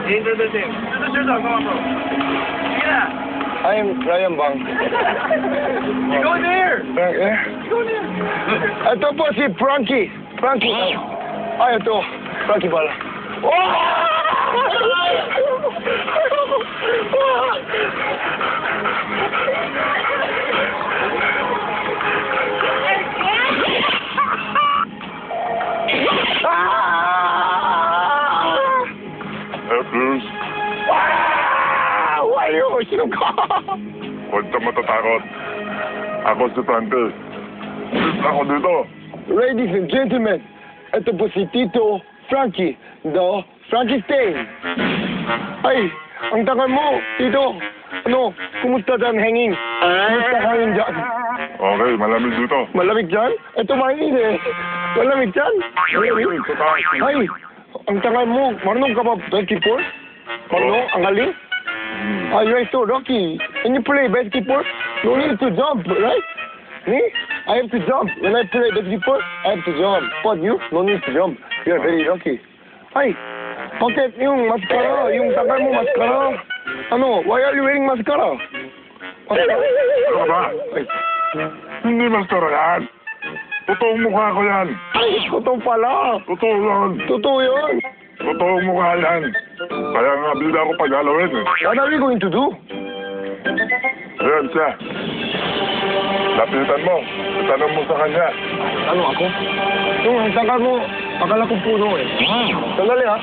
Introduce him. Introduce yourself. Come on, bro. Sige na. I'm Ryan Bang. You go in there. Eh? You go in there. Ito po si Frankie. Frankie. Ay, ito. Frankie pala. Bruce, Wow! Ayaw! Sino ka? huwag ka matatakot. Ako si Frankie. Ako dito. Ladies and gentlemen, ito po si Tito Frankie, the Frankenstein. Ay, ang tagal mo, Tito. Ano, kumusta dyan hangin? Kumusta hangin dyan? Okay, malamig dito. Malamig dyan? Ito mainit eh. Malamig dyan? Malamig? Ay, ang tagal mo. Marunong ka ba basketball? Marunong? Ang galing? Ah, you're so lucky. Can you play basketball? No need to jump, right? Me? I have to jump. When I play basketball, I have to jump. But you? No need to jump. You're very lucky. Ay, bakit yung mascara? Yung tagal mo mascara? Ano? Why are you wearing mascara? Ano ka ba? Ay, Hindi mascara yan. Totoong mukha ko yan. ay, totoo pala. Totoo yan. Totoo yun. Totoong mukha yan. Kaya nga, bida ako paghalawin eh. What are we going to do? Ayan siya. Lapitan mo. Itanong mo sa kanya. Ano ako? Yung tagal mo, akala ko puno eh. Sandali ha.